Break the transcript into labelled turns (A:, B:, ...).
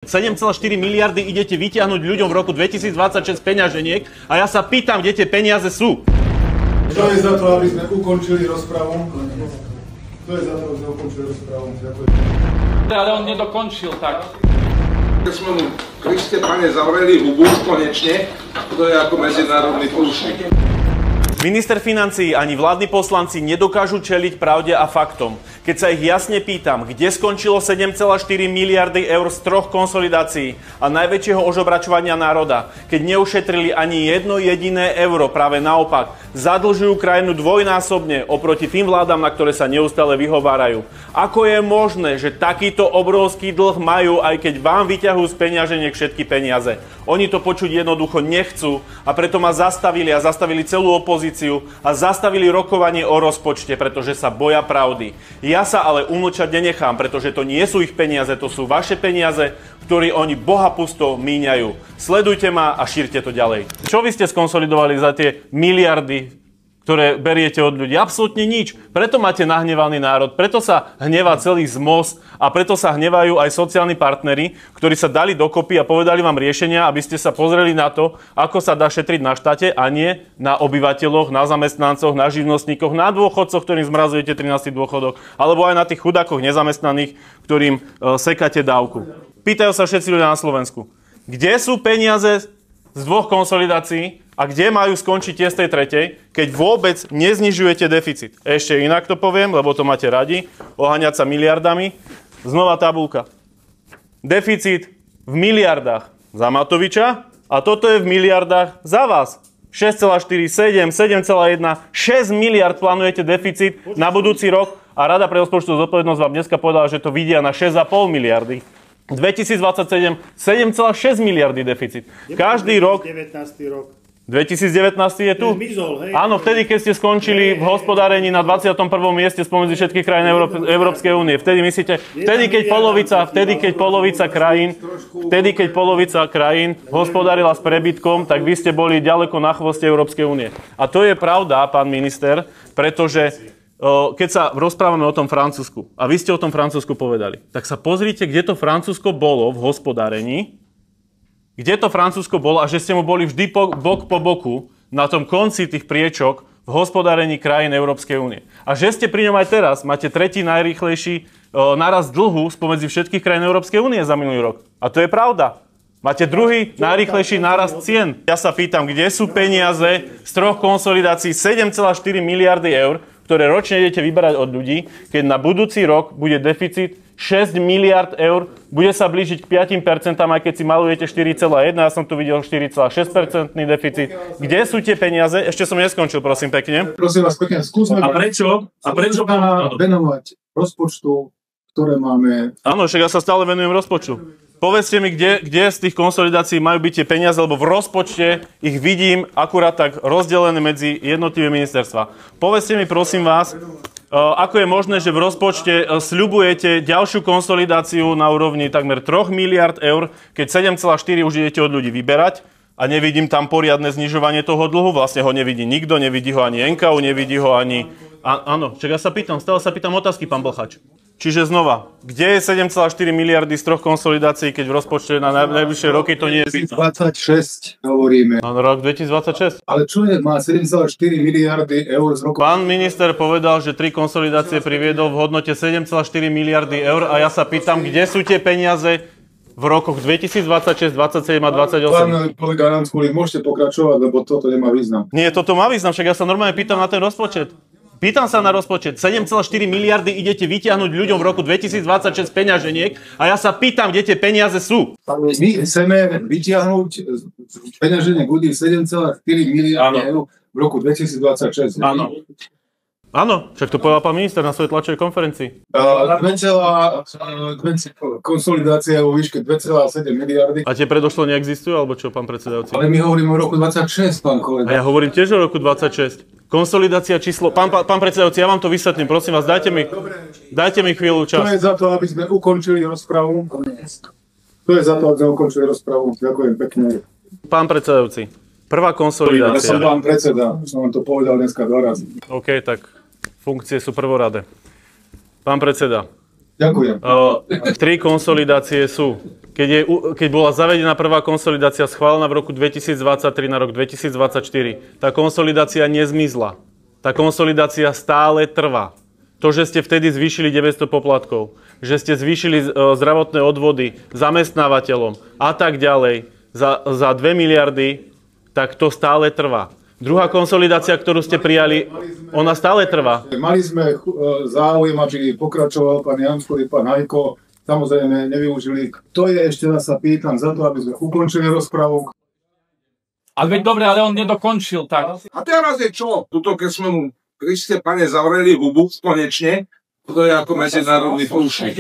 A: 7,4 miliardy idete vyťahnuť ľuďom v roku 2026 peňaženiek a ja sa pýtam, kde tie peniaze sú.
B: Kto je za to, aby sme ukončili rozpravu? Kto je za to, aby sme ukončili rozpravu? Ďakujem.
C: Ale on nedokončil tak.
D: Keď sme mu, Kriste Pane, zavreli hubu konečne, to je ako medzinárodný porušník.
A: Minister financií ani vládni poslanci nedokážu čeliť pravde a faktom. Keď sa ich jasne pýtam, kde skončilo 7,4 miliardy eur z 3 konsolidácií a najväčšieho ožobračovania národa, keď neušetrili ani jedno jediné euro, práve naopak, zadlžujú krajinu dvojnásobne oproti tým vládam, na ktoré sa neustále vyhovárajú. Ako je možné, že takýto obrovský dlh majú, aj keď vám vyťahujú z peňaženiek všetky peniaze? Oni to počuť jednoducho nechcú a preto ma zastavili a zastavili celú opozíciu a zastavili rokovanie o rozpočte, pretože sa boja pravdy. Ja sa ale umlčať nenechám, pretože to nie sú ich peniaze, to sú vaše peniaze, ktoré oni bohapusto míňajú. Sledujte ma a šírte to ďalej. Čo vy ste skonsolidovali za tie miliardy, ktoré beriete od ľudí? Absolútne nič. Preto máte nahnevaný národ, preto sa hnevá celý ZMOS a preto sa hnevajú aj sociálni partneri, ktorí sa dali dokopy a povedali vám riešenia, aby ste sa pozreli na to, ako sa dá šetriť na štáte a nie na obyvateľoch, na zamestnancoch, na živnostníkoch, na dôchodcoch, ktorým zmrazujete 13. dôchodok, alebo aj na tých chudákoch nezamestnaných, ktorým sekáte dávku. Pýtajú sa všetci ľudia na Slovensku. Kde sú peniaze z 2 konsolidácií a kde majú skončiť tie z tej tretej, keď vôbec neznižujete deficit? Ešte inak to poviem, lebo to máte radi, oháňať sa miliardami. Znova tabuľka. Deficit v miliardách za Matoviča a toto je v miliardách za vás. 6,4, 7, 7,1, 6 miliard plánujete deficit na budúci rok a Rada pre rozpočtovú zodpovednosť vám dneska povedala, že to vidia na 6,5 miliardy. 2027 7,6 miliardy deficit. Každý rok. 2019 je tu? Áno, vtedy, keď ste skončili v hospodárení na 21. mieste spomedzi všetkých krajín Európskej únie. Vtedy myslíte, keď polovica krajín hospodárila s prebytkom, tak vy ste boli ďaleko na chvoste Európskej únie. A to je pravda, pán minister, pretože keď sa rozprávame o tom Francúzsku, a vy ste o tom Francúzsku povedali, tak sa pozrite, kde to Francúzsko bolo v hospodárení, kde to Francúzsko bolo a že ste mu boli vždy bok po boku na tom konci tých priečok v hospodárení krajín Európskej únie. A že ste pri ňom aj teraz, máte tretí najrýchlejší nárast dlhu spomedzi všetkých krajín Európskej únie za minulý rok. A to je pravda. Máte druhý najrýchlejší nárast cien. Ja sa pýtam, kde sú peniaze z 3 konsolidácií 7,4 miliardy eur, ktoré ročne idete vyberať od ľudí, keď na budúci rok bude deficit 6 miliard eur, bude sa blížiť k 5%, aj keď si malujete 4,1, ja som tu videl 4,6% deficit. Kde sú tie peniaze? Ešte som neskončil, prosím pekne.
B: Prosím vás pekne, skúsme venovať rozpočtu, ktoré máme.
A: Áno, však ja sa stále venujem rozpočtu. Povedzte mi, kde z tých konsolidácií majú byť tie peniaze, lebo v rozpočte ich vidím akurát tak rozdelené medzi jednotlivé ministerstva. Povedzte mi, prosím vás, ako je možné, že v rozpočte sľubujete ďalšiu konsolidáciu na úrovni takmer 3 miliard eur, keď 7,4 už idete od ľudí vyberať a nevidím tam poriadne znižovanie toho dlhu, vlastne ho nevidí nikto, nevidí ho ani NKU, nevidí ho ani... Áno, čak ja stále sa pýtam otázky, pán Blchač. Čiže znova, kde je 7,4 miliardy z 3 konsolidácií, keď v rozpočte na najbližšie roky to nie je...
B: 2026 hovoríme.
A: Áno, rok 2026.
B: Ale čo je, má 7,4 miliardy eur z roku...
A: Pán minister povedal, že 3 konsolidácie priviedol v hodnote 7,4 miliardy eur a ja sa pýtam, kde sú tie peniaze v rokoch 2026, 2027 a 2028.
B: Pán kolega Ranskúlik, môžete pokračovať, lebo toto nemá význam.
A: Nie, toto má význam, však ja sa normálne pýtam na ten rozpočet. Pýtam sa na rozpočet. 7,4 miliardy idete vyťahnuť ľuďom v roku 2026 peňaženiek a ja sa pýtam, kde tie peniaze sú.
B: My chceme vyťahnuť z peňaženiek ľudí 7,4 miliardy eur v roku 2026.
A: Áno. Áno, však to povedal pán minister na svojej tlačovej konferencii.
B: Konsolidácia vo výške 2,7 miliardy.
A: A tie predošlo neexistujú, alebo čo, pán predsedajúci?
B: Ale my hovoríme o roku 26, pán kolega.
A: A ja hovorím tiež o roku 26. Konsolidácia číslo... Pán predsedajúci, ja vám to vysvetlím, prosím vás, dajte mi chvíľu čas.
B: To je za to, aby sme ukončili rozpravu. To je za to, aby sme ukončili rozpravu. Ďakujem pekne.
A: Pán predsedajúci, prvá konsolidácia.
B: Ja som pán predseda, som vám to povedal dneska 2 razy.
A: OK, tak funkcie sú prvoradé. Pán predseda,
B: Ďakujem.
A: 3 konsolidácie sú. Keď bola zavedená prvá konsolidácia schválená v roku 2023 na rok 2024, tá konsolidácia nezmizla. Tá konsolidácia stále trvá. To, že ste vtedy zvýšili 900 poplatkov, že ste zvýšili zdravotné odvody zamestnávateľom a tak ďalej za 2 miliardy, tak to stále trvá. Druhá konsolidácia, ktorú ste prijali, ona stále trvá.
B: Mali sme záujem, aby pokračoval pán Jansko i pán Hajko. Samozrejme, nevyužili. Kto je, ešte raz sa pýtam, za to, aby sme ukončili rozpravu.
C: Ale veď dobre, ale on nedokončil, tak.
D: A teraz je čo? Tuto, keď sme mu, Kriste, pane, zavreli hubu konečne, to je ako medzinárodný porušník.